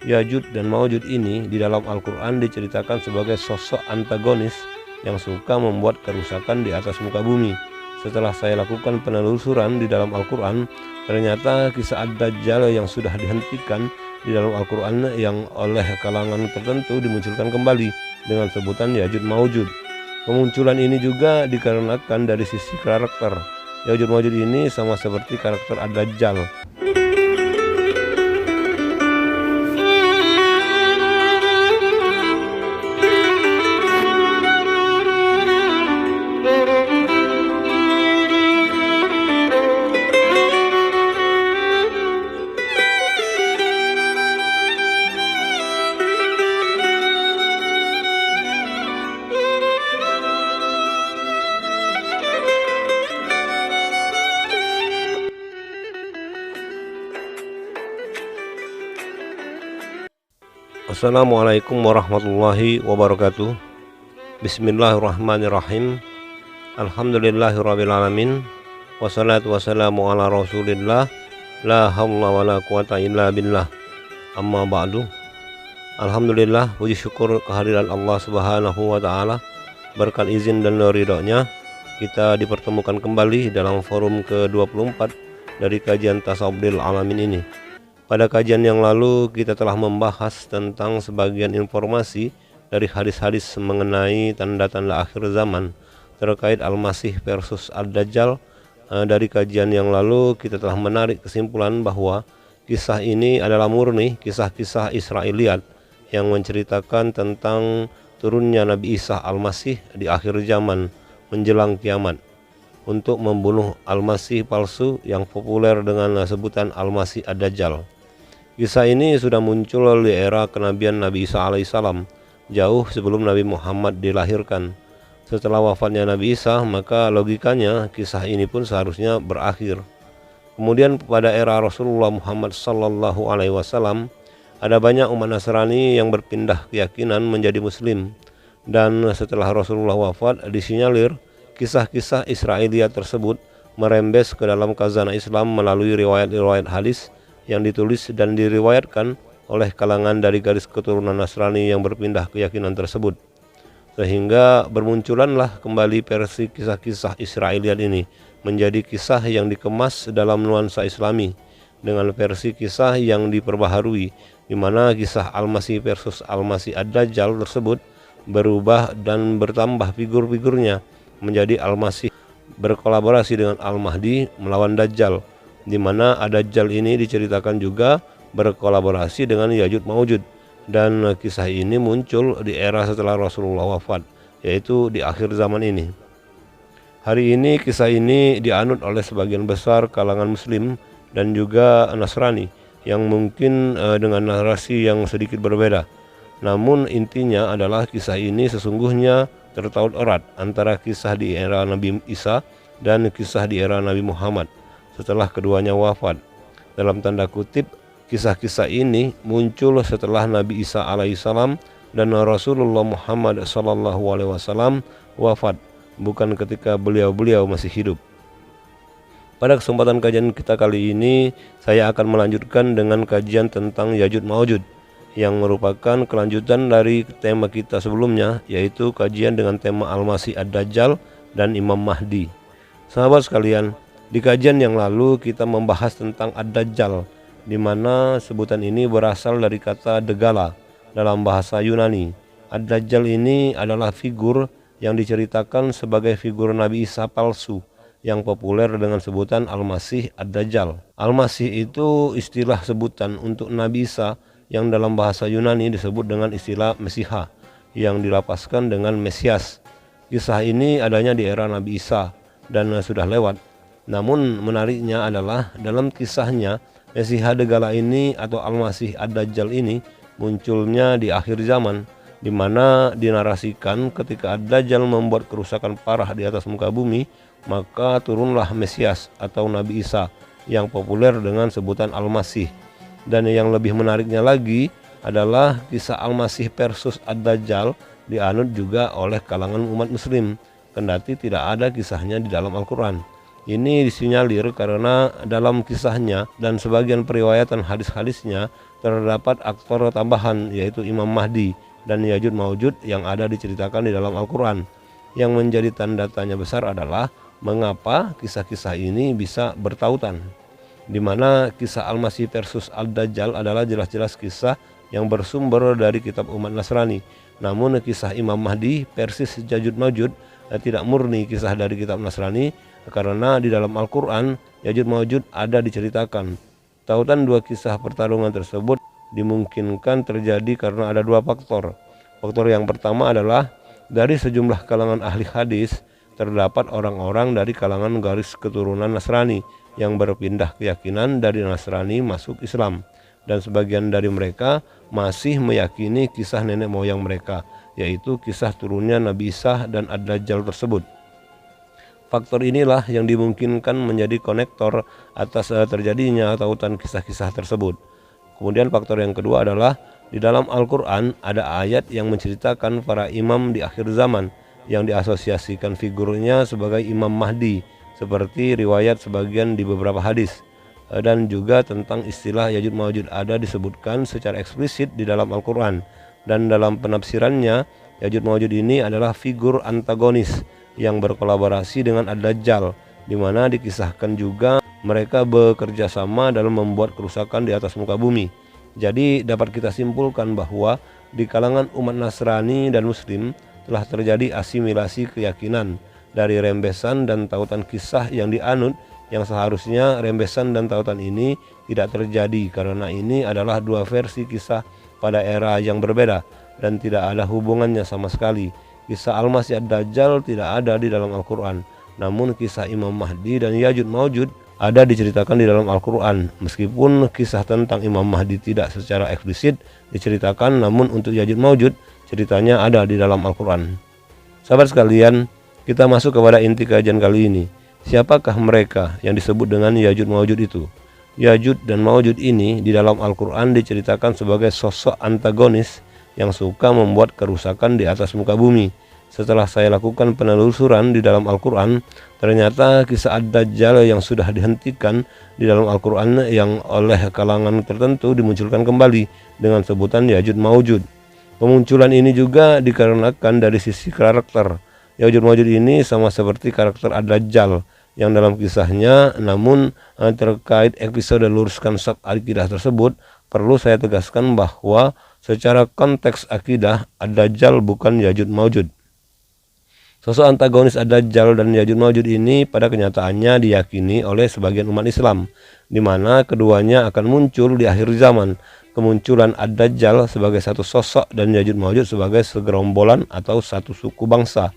Ya'juj dan Ma'juj ini di dalam Al-Quran diceritakan sebagai sosok antagonis yang suka membuat kerusakan di atas muka bumi. Setelah saya lakukan penelusuran di dalam Al-Quran, ternyata kisah Ad-Dajjal yang sudah dihentikan di dalam Al-Quran yang oleh kalangan tertentu dimunculkan kembali dengan sebutan Ya'juj Ma'juj. Kemunculan ini juga dikarenakan dari sisi karakter. Ya'juj Ma'juj ini sama seperti karakter Ad-Dajjal. Assalamualaikum warahmatullahi wabarakatuh. Bismillahirrahmanirrahim. Alhamdulillahirrabbilalamin. Wassalatu wassalamu ala rasulillah. La hawla wa la quwata illa billah. Amma ba'du. Alhamdulillah, puji syukur kehadiran Allah subhanahu wa ta'ala. Berkat izin dan ridhonya, kita dipertemukan kembali dalam forum ke-24 dari kajian Tasawwufil Alamin ini. Pada kajian yang lalu kita telah membahas tentang sebagian informasi dari hadis-hadis mengenai tanda-tanda akhir zaman terkait Al-Masih versus Ad-Dajjal. Dari kajian yang lalu kita telah menarik kesimpulan bahwa kisah ini adalah murni kisah-kisah Israiliyat yang menceritakan tentang turunnya Nabi Isa Al-Masih di akhir zaman menjelang kiamat untuk membunuh Al-Masih palsu yang populer dengan sebutan Al-Masih Ad-Dajjal. Kisah ini sudah muncul di era kenabian Nabi Isa alaihissalam, jauh sebelum Nabi Muhammad dilahirkan. Setelah wafatnya Nabi Isa, maka logikanya kisah ini pun seharusnya berakhir. Kemudian pada era Rasulullah Muhammad sallallahu alaihi wasallam, ada banyak umat Nasrani yang berpindah keyakinan menjadi Muslim. Dan setelah Rasulullah wafat, disinyalir kisah-kisah Israiliyat tersebut merembes ke dalam khazanah Islam melalui riwayat-riwayat hadis yang ditulis dan diriwayatkan oleh kalangan dari garis keturunan Nasrani yang berpindah keyakinan tersebut, sehingga bermunculanlah kembali versi kisah-kisah Israiliyat ini menjadi kisah yang dikemas dalam nuansa Islami dengan versi kisah yang diperbaharui, di mana kisah Al-Masih versus Al-Masih Ad-Dajjal tersebut berubah dan bertambah figur-figurnya menjadi Al-Masih berkolaborasi dengan Al-Mahdi melawan Dajjal, di mana Ad-Dajjal ini diceritakan juga berkolaborasi dengan Ya'juj Ma'juj, dan kisah ini muncul di era setelah Rasulullah wafat, yaitu di akhir zaman ini. Hari ini kisah ini dianut oleh sebagian besar kalangan Muslim dan juga Nasrani yang mungkin dengan narasi yang sedikit berbeda. Namun intinya adalah kisah ini sesungguhnya tertaut erat antara kisah di era Nabi Isa dan kisah di era Nabi Muhammad setelah keduanya wafat. Dalam tanda kutip, kisah-kisah ini muncul setelah Nabi Isa alaihissalam dan Rasulullah Muhammad sallallahu alaihi wasallam wafat, bukan ketika beliau-beliau masih hidup. Pada kesempatan kajian kita kali ini, saya akan melanjutkan dengan kajian tentang Ya'juj Ma'juj yang merupakan kelanjutan dari tema kita sebelumnya, yaitu kajian dengan tema Al-Masih Ad-Dajjal dan Imam Mahdi. Sahabat sekalian, di kajian yang lalu kita membahas tentang Ad-Dajjal, di mana sebutan ini berasal dari kata Degala dalam bahasa Yunani. Ad-Dajjal ini adalah figur yang diceritakan sebagai figur Nabi Isa palsu yang populer dengan sebutan Al-Masih Ad-Dajjal. Al-Masih itu istilah sebutan untuk Nabi Isa yang dalam bahasa Yunani disebut dengan istilah Mesiha yang dilapaskan dengan Mesias. Kisah ini adanya di era Nabi Isa dan sudah lewat. Namun menariknya adalah dalam kisahnya Mesiha Degala ini atau Al-Masih Ad-Dajjal ini munculnya di akhir zaman, di mana dinarasikan ketika Ad-Dajjal membuat kerusakan parah di atas muka bumi, maka turunlah Mesias atau Nabi Isa yang populer dengan sebutan Al-Masih. Dan yang lebih menariknya lagi adalah kisah Al-Masih versus Ad-Dajjal dianut juga oleh kalangan umat Muslim, kendati tidak ada kisahnya di dalam Al-Quran. Ini disinyalir karena dalam kisahnya dan sebagian periwayatan hadis-hadisnya terdapat aktor tambahan yaitu Imam Mahdi dan Ya'juj Ma'juj yang ada diceritakan di dalam Al-Quran. Yang menjadi tanda tanya besar adalah mengapa kisah-kisah ini bisa bertautan, di mana kisah Al-Masih versus Al-Dajjal adalah jelas-jelas kisah yang bersumber dari kitab umat Nasrani. Namun kisah Imam Mahdi versus Ya'juj Ma'juj tidak murni kisah dari kitab Nasrani, karena di dalam Al-Quran Ya'juj Ma'juj ada diceritakan. Tautan dua kisah pertarungan tersebut dimungkinkan terjadi karena ada dua faktor. Faktor yang pertama adalah dari sejumlah kalangan ahli hadis terdapat orang-orang dari kalangan garis keturunan Nasrani yang berpindah keyakinan dari Nasrani masuk Islam, dan sebagian dari mereka masih meyakini kisah nenek moyang mereka, yaitu kisah turunnya Nabi Isa dan Ad-Dajjal tersebut. Faktor inilah yang dimungkinkan menjadi konektor atas terjadinya tautan kisah-kisah tersebut. Kemudian faktor yang kedua adalah di dalam Al-Quran ada ayat yang menceritakan para imam di akhir zaman yang diasosiasikan figurnya sebagai Imam Mahdi, seperti riwayat sebagian di beberapa hadis. Dan juga tentang istilah Ya'juj Ma'juj ada disebutkan secara eksplisit di dalam Al-Quran. Dan dalam penafsirannya, Ya'juj Ma'juj ini adalah figur antagonis yang berkolaborasi dengan Ad-Dajjal, di mana dikisahkan juga mereka bekerja sama dalam membuat kerusakan di atas muka bumi. Jadi dapat kita simpulkan bahwa di kalangan umat Nasrani dan Muslim telah terjadi asimilasi keyakinan dari rembesan dan tautan kisah yang dianut, yang seharusnya rembesan dan tautan ini tidak terjadi karena ini adalah dua versi kisah pada era yang berbeda dan tidak ada hubungannya sama sekali. Kisah Al-Masih Ad-Dajjal tidak ada di dalam Al-Quran, namun kisah Imam Mahdi dan Ya'juj Ma'juj ada diceritakan di dalam Al-Quran. Meskipun kisah tentang Imam Mahdi tidak secara eksplisit diceritakan, namun untuk Ya'juj Ma'juj ceritanya ada di dalam Al-Quran. Sahabat sekalian, kita masuk kepada inti kajian kali ini. Siapakah mereka yang disebut dengan Ya'juj Ma'juj itu? Ya'juj dan Ma'juj ini di dalam Al-Quran diceritakan sebagai sosok antagonis yang suka membuat kerusakan di atas muka bumi. Setelah saya lakukan penelusuran di dalam Al-Quran, ternyata kisah Ad-Dajjal yang sudah dihentikan di dalam Al-Quran yang oleh kalangan tertentu dimunculkan kembali dengan sebutan Ya'juj Ma'juj. Pemunculan ini juga dikarenakan dari sisi karakter. Ya'juj Ma'juj ini sama seperti karakter Ad-Dajjal yang dalam kisahnya, namun terkait episode luruskan sab akidah tersebut, perlu saya tegaskan bahwa secara konteks akidah Ad-Dajjal bukan Ya'juj Ma'juj. Sosok antagonis Ad-Dajjal dan Ya'juj Ma'juj ini pada kenyataannya diyakini oleh sebagian umat Islam, di mana keduanya akan muncul di akhir zaman. Kemunculan Ad-Dajjal sebagai satu sosok dan Ya'juj Ma'juj sebagai segerombolan atau satu suku bangsa.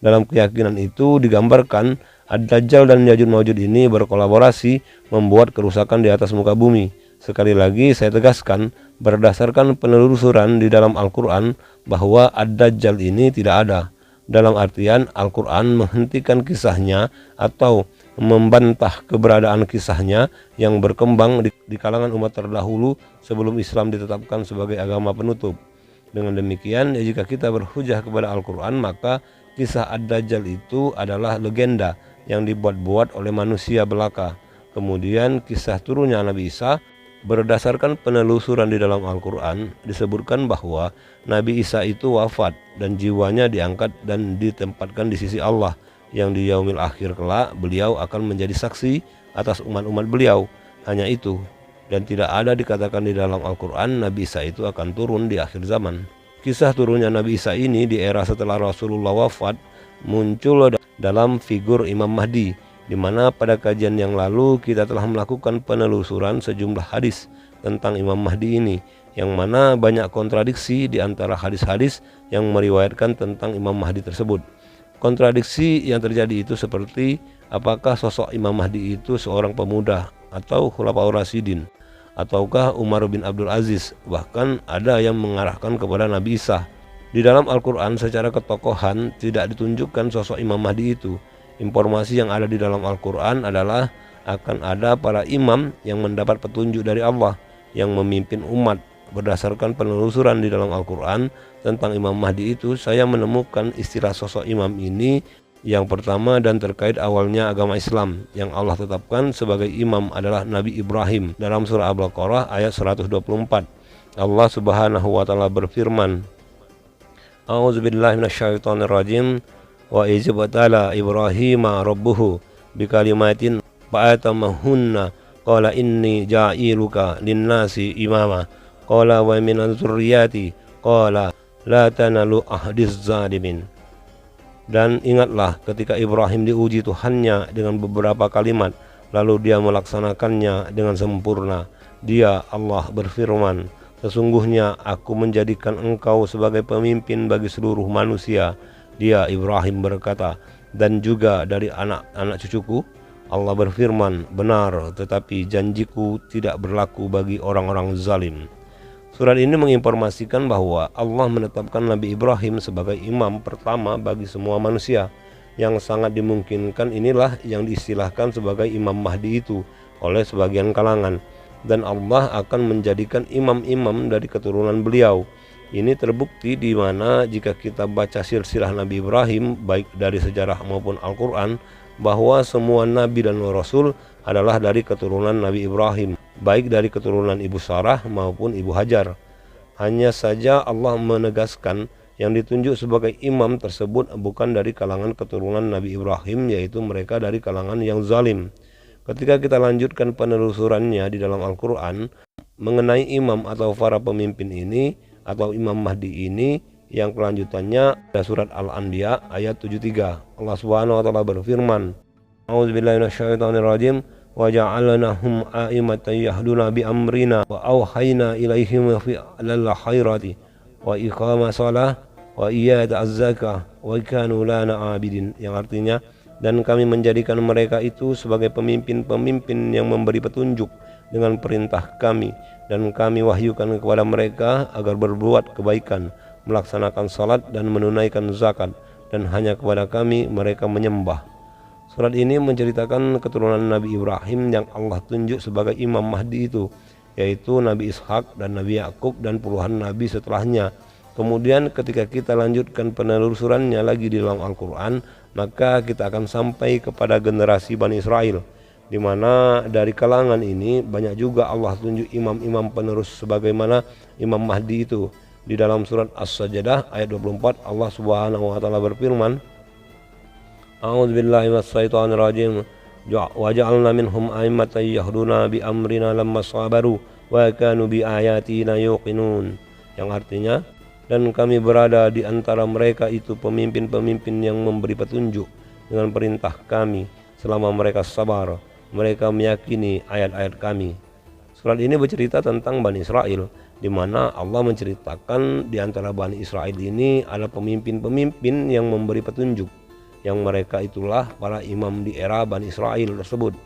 Dalam keyakinan itu digambarkan Ad-Dajjal dan Ya'juj Ma'juj ini berkolaborasi membuat kerusakan di atas muka bumi. Sekali lagi saya tegaskan, berdasarkan penelusuran di dalam Al-Quran bahwa Ad-Dajjal ini tidak ada. Dalam artian Al-Quran menghentikan kisahnya atau membantah keberadaan kisahnya yang berkembang di kalangan umat terdahulu sebelum Islam ditetapkan sebagai agama penutup. Dengan demikian, jika kita berhujah kepada Al-Quran, maka kisah Ad-Dajjal itu adalah legenda yang dibuat-buat oleh manusia belaka. Kemudian kisah turunnya Nabi Isa, berdasarkan penelusuran di dalam Al-Quran disebutkan bahwa Nabi Isa itu wafat dan jiwanya diangkat dan ditempatkan di sisi Allah, yang di yaumil akhir kelak beliau akan menjadi saksi atas umat-umat beliau. Hanya itu, dan tidak ada dikatakan di dalam Al-Quran Nabi Isa itu akan turun di akhir zaman. Kisah turunnya Nabi Isa ini di era setelah Rasulullah wafat muncul dalam figur Imam Mahdi, di mana pada kajian yang lalu kita telah melakukan penelusuran sejumlah hadis tentang Imam Mahdi ini, yang mana banyak kontradiksi di antara hadis-hadis yang meriwayatkan tentang Imam Mahdi tersebut. Kontradiksi yang terjadi itu seperti apakah sosok Imam Mahdi itu seorang pemuda atau Khulafaur Rasyidin, ataukah Umar bin Abdul Aziz, bahkan ada yang mengarahkan kepada Nabi Isa. Di dalam Al-Quran secara ketokohan tidak ditunjukkan sosok Imam Mahdi itu. Informasi yang ada di dalam Al-Quran adalah akan ada para imam yang mendapat petunjuk dari Allah yang memimpin umat. Berdasarkan penelusuran di dalam Al-Quran tentang Imam Mahdi itu, saya menemukan istilah sosok imam ini Yang pertama dan terkait awalnya agama Islam yang Allah tetapkan sebagai imam adalah Nabi Ibrahim. Dalam surah Al-Baqarah ayat 124, Allah Subhanahu wa taala berfirman, A'udzubillahi minasyaitonirrajim, wa izbatala Ibrahima rabbuhu bikalimatin fa'atamahunna qala inni ja'iluka linnasi imama qala wa min dzurriyyati qala la tanalu ahdiz zalimin. Dan ingatlah ketika Ibrahim diuji Tuhannya dengan beberapa kalimat, lalu dia melaksanakannya dengan sempurna. Dia, Allah, berfirman, sesungguhnya aku menjadikan engkau sebagai pemimpin bagi seluruh manusia. Dia, Ibrahim, berkata, dan juga dari anak-anak cucuku. Allah berfirman, benar, tetapi janjiku tidak berlaku bagi orang-orang zalim. Surat ini menginformasikan bahwa Allah menetapkan Nabi Ibrahim sebagai imam pertama bagi semua manusia. Yang sangat dimungkinkan inilah yang diistilahkan sebagai Imam Mahdi itu oleh sebagian kalangan. Dan Allah akan menjadikan imam-imam dari keturunan beliau. Ini terbukti di mana jika kita baca silsilah Nabi Ibrahim baik dari sejarah maupun Al-Quran, bahwa semua Nabi dan Rasul adalah dari keturunan Nabi Ibrahim, baik dari keturunan Ibu Sarah maupun Ibu Hajar. Hanya saja Allah menegaskan yang ditunjuk sebagai imam tersebut bukan dari kalangan keturunan Nabi Ibrahim, yaitu mereka dari kalangan yang zalim. Ketika kita lanjutkan penelusurannya di dalam Al-Quran mengenai imam atau para pemimpin ini atau Imam Mahdi ini, yang kelanjutannya ada surat Al-Anbiya ayat 73. Allah Subhanahu wa taala berfirman, A'udzubillahi minasyaitonirrajim, wa ja'alnahum a'immatan yahduna bi amrina wa auhayna ilaihim fi'lal khairati wa iqamas shalah wa iyataz zakah wa kanu lana 'abidin, yang artinya, dan kami menjadikan mereka itu sebagai pemimpin-pemimpin yang memberi petunjuk dengan perintah kami, dan kami wahyukan kepada mereka agar berbuat kebaikan, melaksanakan salat dan menunaikan zakat, dan hanya kepada kami mereka menyembah. Surat ini menceritakan keturunan Nabi Ibrahim yang Allah tunjuk sebagai Imam Mahdi itu, yaitu Nabi Ishak dan Nabi Yakub dan puluhan nabi setelahnya. Kemudian ketika kita lanjutkan penelusurannya lagi di dalam Al-Quran, maka kita akan sampai kepada generasi Bani Israel, di mana dari kalangan ini banyak juga Allah tunjuk imam-imam penerus sebagaimana Imam Mahdi itu. Di dalam surat As-Sajdah ayat 24, Allah Subhanahu wa taala berfirman, A'udzubillahi minasyaitonirrajim, wa ja'alna minhum a'immatan yahduna bi amrina lamma sabaru wa kanu bi ayatina yuqinun, yang artinya, dan kami berada di antara mereka itu pemimpin-pemimpin yang memberi petunjuk dengan perintah kami selama mereka sabar, mereka meyakini ayat-ayat kami. Surat ini bercerita tentang Bani Israel, di mana Allah menceritakan di antara Bani Israel ini ada pemimpin-pemimpin yang memberi petunjuk, yang mereka itulah para imam di era Bani Israel tersebut,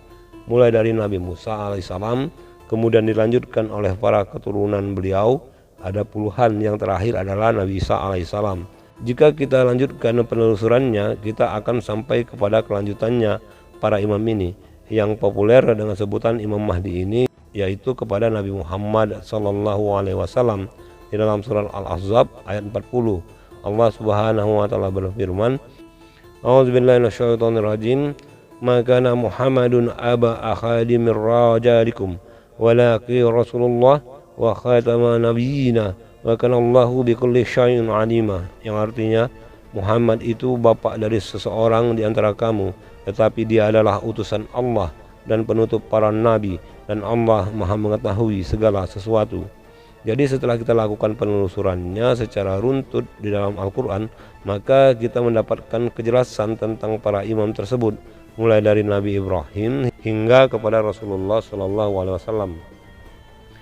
mulai dari Nabi Musa alaihissalam, kemudian dilanjutkan oleh para keturunan beliau, ada puluhan, yang terakhir adalah Nabi Isa alaihissalam. Jika kita lanjutkan penelusurannya, kita akan sampai kepada kelanjutannya para imam ini, yang populer dengan sebutan Imam Mahdi ini, yaitu kepada Nabi Muhammad SAW. Di dalam surat Al-Ahzab ayat 40, Allah Subhanahu wa taala berfirman, A'udzubillahi minasyaitonirrajim, ma kana Muhammadun aba ahadin min rajalikum walakin Rasulullah wa khataman nabiyina wa kana Allahu bikulli syai'in alima, yang artinya, Muhammad itu bapak dari seseorang di antara kamu, tetapi dia adalah utusan Allah dan penutup para nabi, dan Allah Maha mengetahui segala sesuatu. Jadi setelah kita lakukan penelusurannya secara runtut di dalam Al-Quran, maka kita mendapatkan kejelasan tentang para imam tersebut, mulai dari Nabi Ibrahim hingga kepada Rasulullah SAW.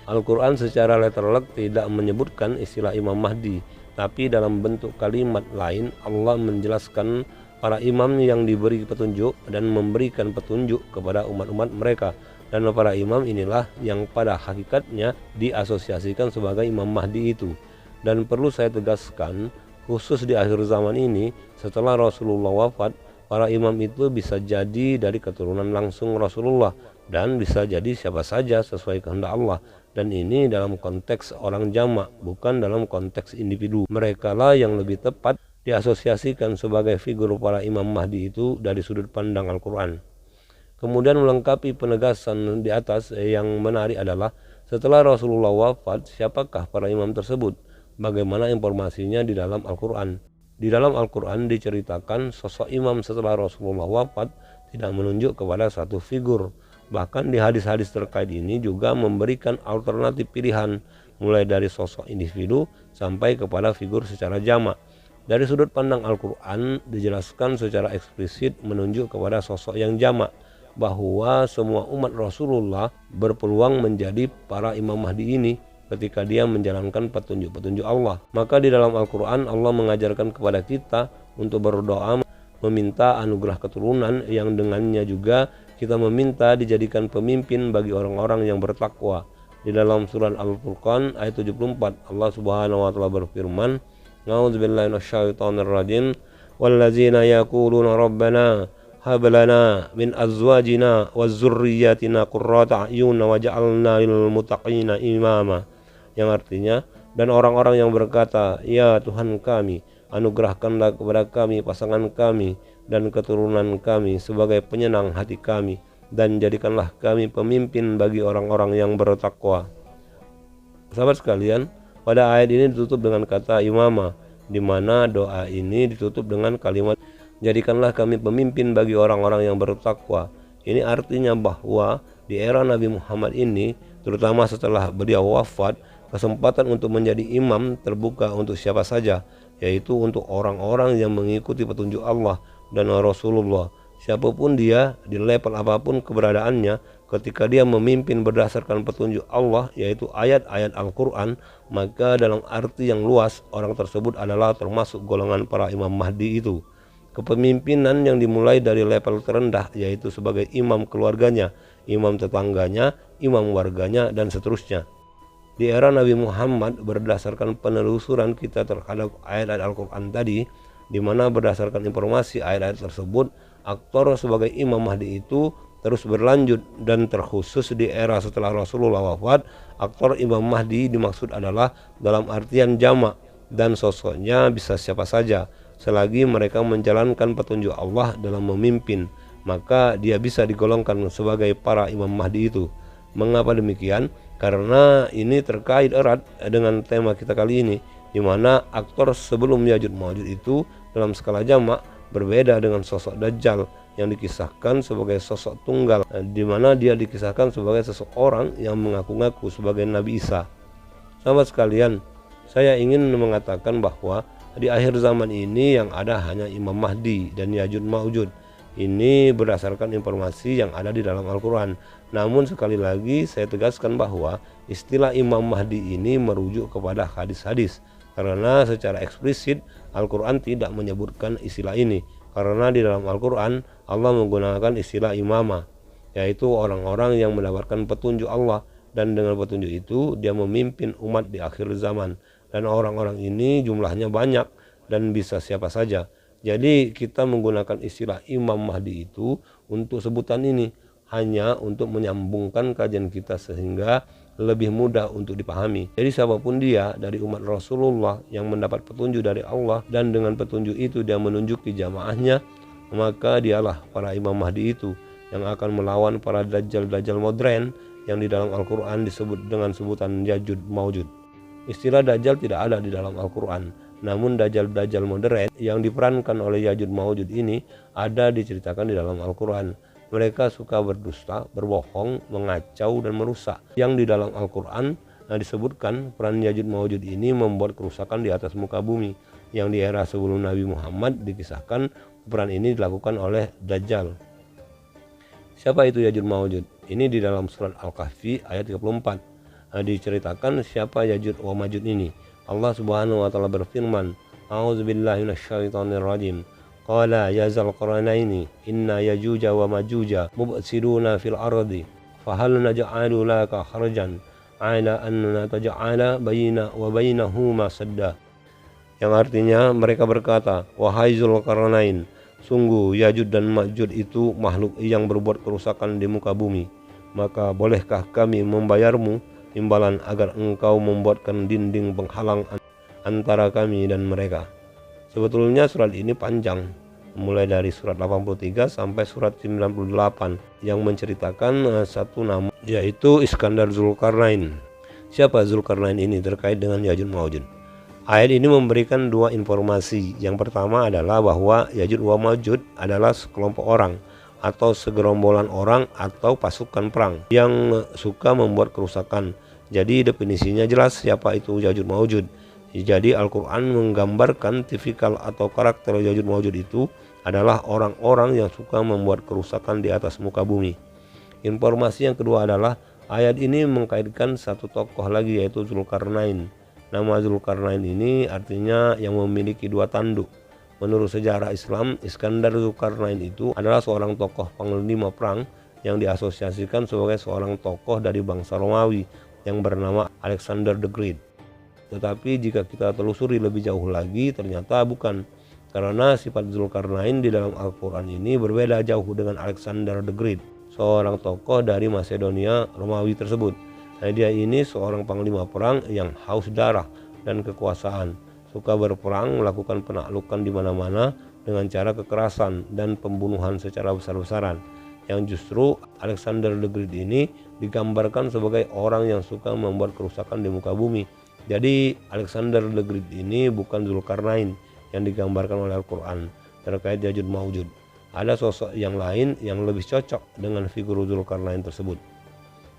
Al-Quran secara letterlek tidak menyebutkan istilah Imam Mahdi, tapi dalam bentuk kalimat lain Allah menjelaskan para imam yang diberi petunjuk dan memberikan petunjuk kepada umat-umat mereka. Dan para imam inilah yang pada hakikatnya diasosiasikan sebagai Imam Mahdi itu. Dan perlu saya tegaskan, khusus di akhir zaman ini, setelah Rasulullah wafat, para imam itu bisa jadi dari keturunan langsung Rasulullah, dan bisa jadi siapa saja sesuai kehendak Allah. Dan ini dalam konteks orang jamak, bukan dalam konteks individu. Mereka lah yang lebih tepat diasosiasikan sebagai figur para Imam Mahdi itu dari sudut pandang Al-Quran. Kemudian melengkapi penegasan di atas yang menarik adalah setelah Rasulullah wafat, siapakah para imam tersebut? Bagaimana informasinya di dalam Al-Quran? Di dalam Al-Quran diceritakan sosok imam setelah Rasulullah wafat tidak menunjuk kepada satu figur. Bahkan di hadis-hadis terkait ini juga memberikan alternatif pilihan, mulai dari sosok individu sampai kepada figur secara jamak. Dari sudut pandang Al-Quran dijelaskan secara eksplisit menunjuk kepada sosok yang jamak, bahwa semua umat Rasulullah berpeluang menjadi para Imam Mahdi ini ketika dia menjalankan petunjuk-petunjuk Allah. Maka di dalam Al-Quran Allah mengajarkan kepada kita untuk berdoa meminta anugerah keturunan yang dengannya juga kita meminta dijadikan pemimpin bagi orang-orang yang bertakwa. Di dalam surat Al-Furqan ayat 74 Allah Subhanahu wa taala berfirman, "A'udzubillahi minasyaitonir rajim, wallazina yaquluna rabbana hab lana min azwajina wazzurriyyatina qurrata a'yun waj'alna lil muttaqina imama." Yang artinya, dan orang-orang yang berkata, "Ya Tuhan kami, anugerahkanlah kepada kami pasangan kami dan keturunan kami sebagai penyenang hati kami, dan jadikanlah kami pemimpin bagi orang-orang yang bertakwa." Sahabat sekalian, pada ayat ini ditutup dengan kata imamah, di mana doa ini ditutup dengan kalimat jadikanlah kami pemimpin bagi orang-orang yang bertakwa. Ini artinya bahwa di era Nabi Muhammad ini, terutama setelah beliau wafat, kesempatan untuk menjadi imam terbuka untuk siapa saja, yaitu untuk orang-orang yang mengikuti petunjuk Allah dan Rasulullah. Siapapun dia, di level apapun keberadaannya, ketika dia memimpin berdasarkan petunjuk Allah, yaitu ayat-ayat Al-Quran, maka dalam arti yang luas, orang tersebut adalah termasuk golongan para Imam Mahdi itu. Kepemimpinan yang dimulai dari level terendah, yaitu sebagai imam keluarganya, imam tetangganya, imam warganya, dan seterusnya. Di era Nabi Muhammad, berdasarkan penelusuran kita terhadap ayat-ayat Al-Quran tadi, di mana berdasarkan informasi ayat-ayat tersebut, aktor sebagai Imam Mahdi itu terus berlanjut, dan terkhusus di era setelah Rasulullah wafat, aktor Imam Mahdi dimaksud adalah dalam artian jamak, dan sosoknya bisa siapa saja selagi mereka menjalankan petunjuk Allah dalam memimpin, maka dia bisa digolongkan sebagai para Imam Mahdi itu. Mengapa demikian? Karena ini terkait erat dengan tema kita kali ini, di mana aktor sebelum Ya'juj Ma'juj itu dalam skala jamak berbeda dengan sosok Dajjal yang dikisahkan sebagai sosok tunggal, di mana dia dikisahkan sebagai seseorang yang mengaku-ngaku sebagai Nabi Isa. Sahabat sekalian, saya ingin mengatakan bahwa di akhir zaman ini yang ada hanya Imam Mahdi dan Ya'juj Ma'juj. Ini berdasarkan informasi yang ada di dalam Al-Quran. Namun sekali lagi saya tegaskan bahwa istilah Imam Mahdi ini merujuk kepada hadis-hadis, karena secara eksplisit Al-Quran tidak menyebutkan istilah ini. Karena di dalam Al-Quran Allah menggunakan istilah imamah, yaitu orang-orang yang mendapatkan petunjuk Allah, dan dengan petunjuk itu dia memimpin umat di akhir zaman. Dan orang-orang ini jumlahnya banyak dan bisa siapa saja. Jadi kita menggunakan istilah Imam Mahdi itu untuk sebutan ini hanya untuk menyambungkan kajian kita sehingga lebih mudah untuk dipahami. Jadi siapapun dia dari umat Rasulullah yang mendapat petunjuk dari Allah, dan dengan petunjuk itu dia menunjuki jamaahnya, maka dialah para Imam Mahdi itu yang akan melawan para Dajjal-Dajjal modern yang di dalam Al-Quran disebut dengan sebutan Ya'juj Ma'juj. Istilah Dajjal tidak ada di dalam Al-Quran, namun Dajjal-Dajjal modern yang diperankan oleh Ya'juj Ma'juj ini ada diceritakan di dalam Al-Quran. Mereka suka berdusta, berbohong, mengacau, dan merusak. Yang di dalam Al-Quran disebutkan peran Ya'juj Ma'juj ini membuat kerusakan di atas muka bumi. Yang di era sebelum Nabi Muhammad dikisahkan peran ini dilakukan oleh Dajjal. Siapa itu Ya'juj Ma'juj? Ini di dalam surat Al-Kahfi ayat 34. Diceritakan siapa Ya'juj wa Ma'juj ini. Allah Subhanahu wa taala berfirman, "A'udzubillahi minasyaitonir rajim. Qala ya Dzalqarnaini inna Ya'juja wa Ma'juja mubsiduna fil ardi fahal naj'alu laka kharjan 'ala an taj'ala baina wa bainahuma sadda." Yang artinya mereka berkata, "Wahai Dzulqarnain, sungguh Ya'juj dan Ma'juj itu makhluk yang berbuat kerusakan di muka bumi. Maka bolehkah kami membayarmu imbalan agar engkau membuatkan dinding penghalang antara kami dan mereka?" Sebetulnya surat ini panjang, mulai dari surat 83 sampai surat 98 yang menceritakan satu nama, yaitu Iskandar Zulkarnain. Siapa Zulkarnain ini terkait dengan Ya'juj Ma'juj? Ayat ini memberikan dua informasi. Yang pertama adalah bahwa Ya'juj wa Ma'juj adalah sekelompok orang atau segerombolan orang atau pasukan perang yang suka membuat kerusakan. Jadi definisinya jelas siapa itu Ya'juj Ma'juj. Jadi Al-Quran menggambarkan tipikal atau karakter Ya'juj Ma'juj itu adalah orang-orang yang suka membuat kerusakan di atas muka bumi. Informasi yang kedua adalah ayat ini mengkaitkan satu tokoh lagi, yaitu Zulkarnain. Nama Zulkarnain ini artinya yang memiliki dua tanduk. Menurut sejarah Islam, Iskandar Zulkarnain itu adalah seorang tokoh panglima perang yang diasosiasikan sebagai seorang tokoh dari bangsa Romawi yang bernama Alexander the Great. Tetapi jika kita telusuri lebih jauh lagi, ternyata bukan. Karena sifat Zulkarnain di dalam Al-Quran ini berbeda jauh dengan Alexander the Great, seorang tokoh dari Macedonia Romawi tersebut. Nah, dia ini seorang panglima perang yang haus darah dan kekuasaan, suka berperang, melakukan penaklukan di mana-mana dengan cara kekerasan dan pembunuhan secara besar-besaran. Yang justru Alexander the Great ini digambarkan sebagai orang yang suka membuat kerusakan di muka bumi. Jadi Alexander the Great ini bukan Zulkarnain yang digambarkan oleh Al-Quran terkait Ya'juj Ma'juj. Ada sosok yang lain yang lebih cocok dengan figur Zulkarnain tersebut.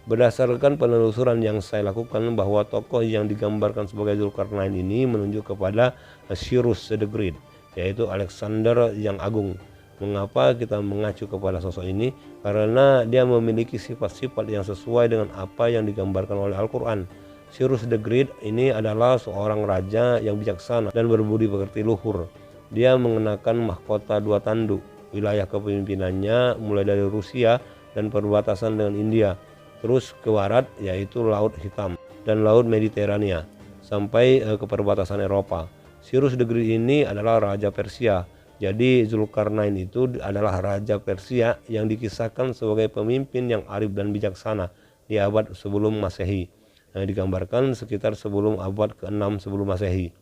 Berdasarkan penelusuran yang saya lakukan, bahwa tokoh yang digambarkan sebagai Zulkarnain ini menunjuk kepada Cyrus the Great, yaitu Alexander yang agung. Mengapa kita mengacu kepada sosok ini? Karena dia memiliki sifat-sifat yang sesuai dengan apa yang digambarkan oleh Al-Quran. Cyrus the Great ini adalah seorang raja yang bijaksana dan berbudi pekerti luhur. Dia mengenakan mahkota dua tanduk. Wilayah kepemimpinannya mulai dari Rusia dan perbatasan dengan India, terus ke barat yaitu Laut Hitam dan Laut Mediterania sampai ke perbatasan Eropa. Cyrus the Great ini adalah raja Persia. Jadi Zulkarnain itu adalah raja Persia yang dikisahkan sebagai pemimpin yang arif dan bijaksana di abad sebelum Masehi. Yang digambarkan sekitar sebelum abad ke-6 sebelum Masehi.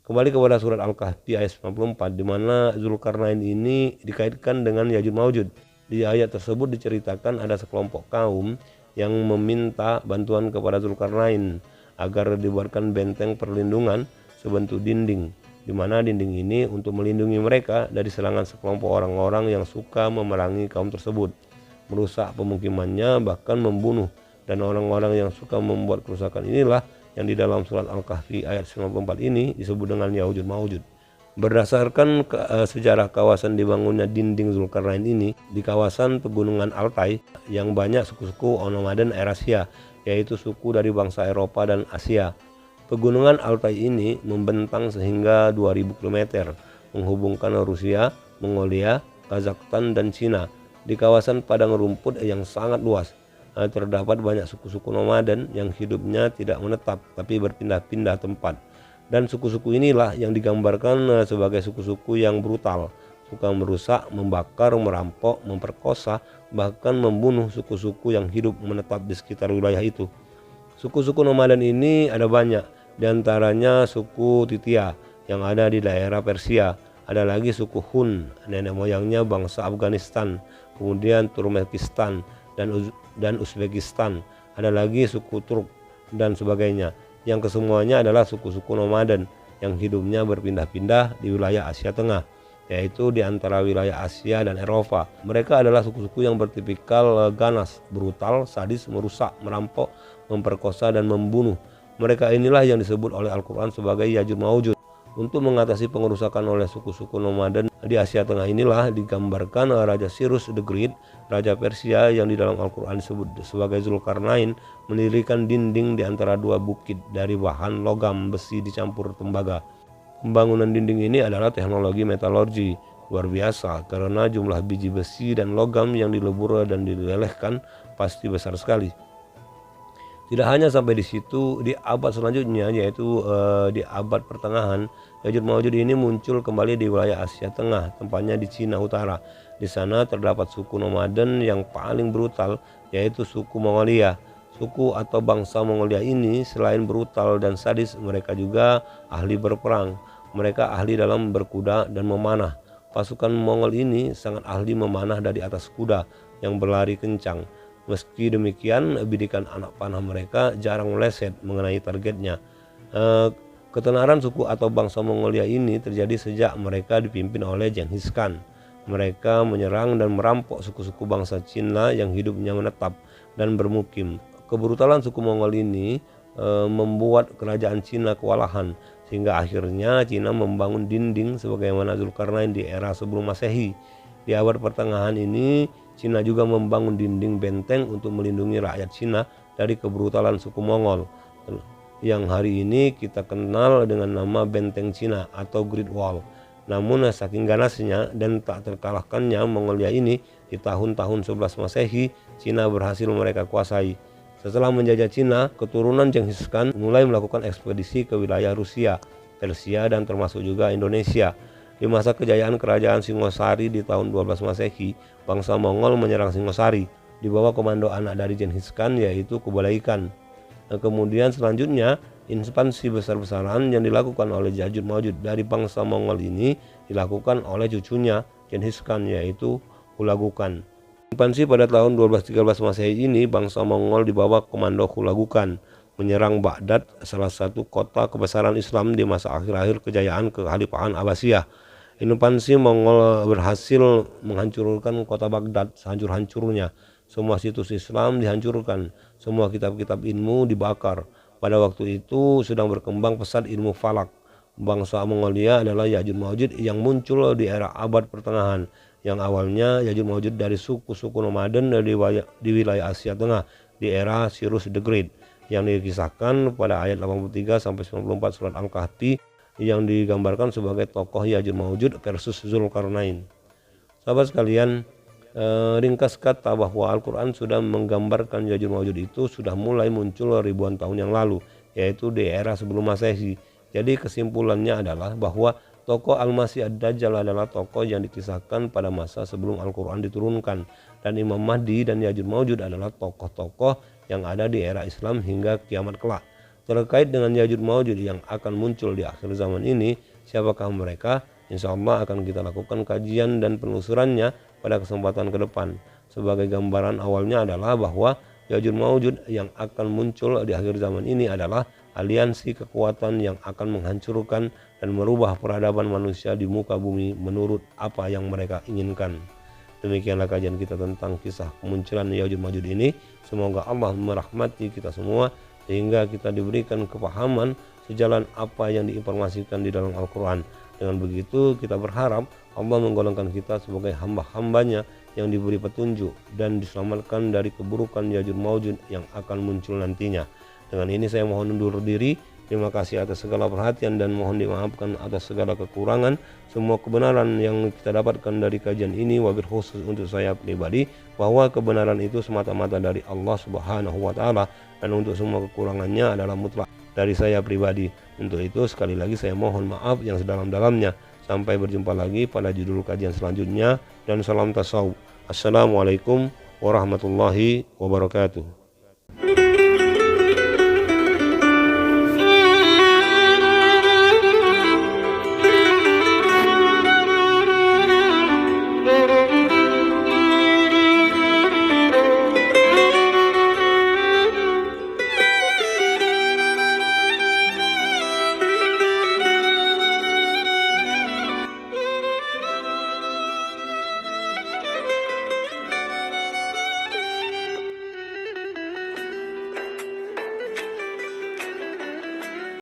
Kembali kepada surat Al-Kahfi ayat 94, di mana Zulkarnain ini dikaitkan dengan Ya'juj Ma'juj. Di ayat tersebut diceritakan ada sekelompok kaum yang meminta bantuan kepada Zulkarnain agar dibuatkan benteng perlindungan sebentuk dinding, di mana dinding ini untuk melindungi mereka dari serangan sekelompok orang-orang yang suka memerangi kaum tersebut, merusak pemukimannya, bahkan membunuh. Dan orang-orang yang suka membuat kerusakan inilah yang di dalam surat Al-Kahfi ayat 94 ini disebut dengan Ya'juj Ma'juj. Berdasarkan sejarah kawasan dibangunnya dinding Zulkarnain ini di kawasan pegunungan Altai yang banyak suku-suku nomaden Eurasia, yaitu suku dari bangsa Eropa dan Asia. Pegunungan Altai ini membentang sehingga 2000 km menghubungkan Rusia, Mongolia, Kazakhstan dan Cina. Di kawasan padang rumput yang sangat luas terdapat banyak suku-suku nomaden yang hidupnya tidak menetap tapi berpindah-pindah tempat. Dan suku-suku inilah yang digambarkan sebagai suku-suku yang brutal, suka merusak, membakar, merampok, memperkosa, bahkan membunuh suku-suku yang hidup menetap di sekitar wilayah itu. Suku-suku nomaden ini ada banyak, diantaranya suku Titia yang ada di daerah Persia. Ada lagi suku Hun, nenek moyangnya bangsa Afghanistan, kemudian Turkmenistan dan Uzbekistan. Ada lagi suku Turk dan sebagainya, yang kesemuanya adalah suku-suku nomaden yang hidupnya berpindah-pindah di wilayah Asia Tengah, yaitu di antara wilayah Asia dan Eropa. Mereka adalah suku-suku yang bertipikal ganas, brutal, sadis, merusak, merampok, memperkosa dan membunuh. Mereka inilah yang disebut oleh Al-Quran sebagai Ya'juj Ma'juj. Untuk mengatasi pengerusakan oleh suku-suku nomaden di Asia Tengah inilah digambarkan Raja Cyrus the Great, Raja Persia yang di dalam Al-Quran disebut sebagai Zulkarnain, mendirikan dinding di antara dua bukit dari bahan logam besi dicampur tembaga. Pembangunan dinding ini adalah teknologi metalurgi luar biasa karena jumlah biji besi dan logam yang dilebur dan dilelehkan pasti besar sekali. Tidak hanya sampai di situ, di abad selanjutnya yaitu di abad pertengahan, Ya'juj Ma'juj ini muncul kembali di wilayah Asia Tengah, tempatnya di Cina Utara. Di sana terdapat suku nomaden yang paling brutal, yaitu suku Mongolia. Suku atau bangsa Mongolia ini selain brutal dan sadis, mereka juga ahli berperang. Mereka ahli dalam berkuda dan memanah. Pasukan Mongol ini sangat ahli memanah dari atas kuda yang berlari kencang. Meski demikian, bidikan anak panah mereka jarang meleset mengenai targetnya. Ketenaran suku atau bangsa Mongolia ini terjadi sejak mereka dipimpin oleh Genghis Khan. Mereka menyerang dan merampok suku-suku bangsa Cina yang hidupnya menetap dan bermukim. Kebrutalan suku Mongol ini membuat kerajaan Cina kewalahan, sehingga akhirnya Cina membangun dinding sebagaimana Zulkarnain di era sebelum Masehi. Di abad pertengahan ini, Cina juga membangun dinding benteng untuk melindungi rakyat Cina dari kebrutalan suku Mongol, yang hari ini kita kenal dengan nama Benteng Cina atau Great Wall. Namun saking ganasnya dan tak terkalahkannya Mongolia ini, di tahun-tahun 11 Masehi, Cina berhasil mereka kuasai. Setelah menjajah Cina, keturunan Genghis Khan mulai melakukan ekspedisi ke wilayah Rusia, Persia, dan termasuk juga Indonesia. Di masa kejayaan kerajaan Singosari di tahun 12 Masehi, bangsa Mongol menyerang Singosari di bawah komando anak dari Genghis Khan, yaitu Kublai Khan. Kemudian selanjutnya ekspansi besar-besaran yang dilakukan oleh Ya'juj Ma'juj dari bangsa Mongol ini dilakukan oleh cucunya Genghis Khan, yaitu Hulagu Khan. Ekspansi pada tahun 1213 Masehi ini, bangsa Mongol di bawah komando Hulagu Khan menyerang Baghdad, salah satu kota kebesaran Islam di masa akhir-akhir kejayaan Kekhalifahan Abbasiyah. Ekspansi Mongol berhasil menghancurkan kota Baghdad sehancur-hancurnya. Semua situs Islam dihancurkan, semua kitab-kitab ilmu dibakar. Pada waktu itu sedang berkembang pesat ilmu falak. Bangsa Mongolia adalah Ya'juj Ma'juj yang muncul di era abad pertengahan, yang awalnya Ya'juj Ma'juj dari suku-suku nomaden di wilayah Asia Tengah di era Cyrus the Great, yang dikisahkan pada ayat 83-94 surat Al-Kahfi, yang digambarkan sebagai tokoh Ya'juj Ma'juj versus Zulkarnain. Sahabat sekalian, ringkas kata bahwa Al-Quran sudah menggambarkan Ya'juj Ma'juj itu sudah mulai muncul ribuan tahun yang lalu, yaitu di era sebelum Masehi. Jadi kesimpulannya adalah bahwa tokoh Al-Masih Ad-Dajjal adalah tokoh yang dikisahkan pada masa sebelum Al-Quran diturunkan, dan Imam Mahdi dan Ya'juj Ma'juj adalah tokoh-tokoh yang ada di era Islam hingga kiamat kelak. Terkait dengan Ya'juj Ma'juj yang akan muncul di akhir zaman ini, siapakah mereka? Insya Allah akan kita lakukan kajian dan penelusurannya pada kesempatan ke depan. Sebagai gambaran awalnya adalah bahwa Ya'juj Ma'juj yang akan muncul di akhir zaman ini adalah aliansi kekuatan yang akan menghancurkan dan merubah peradaban manusia di muka bumi menurut apa yang mereka inginkan. Demikianlah kajian kita tentang kisah kemunculan Ya'juj Ma'juj ini. Semoga Allah merahmati kita semua sehingga kita diberikan kepahaman sejalan apa yang diinformasikan di dalam Al-Quran. Dengan begitu kita berharap Allah menggolongkan kita sebagai hamba-hambanya yang diberi petunjuk dan diselamatkan dari keburukan Ya'juj Ma'juj yang akan muncul nantinya. Dengan ini saya mohon undur diri. Terima kasih atas segala perhatian dan mohon dimaafkan atas segala kekurangan. Semua kebenaran yang kita dapatkan dari kajian ini, wabil khusus untuk saya pribadi, bahwa kebenaran itu semata-mata dari Allah Subhanahu wa Ta'ala, dan untuk semua kekurangannya adalah mutlak dari saya pribadi. Untuk itu sekali lagi saya mohon maaf yang sedalam-dalamnya. Sampai berjumpa lagi pada judul kajian selanjutnya, dan salam tasawuf. Assalamualaikum warahmatullahi wabarakatuh.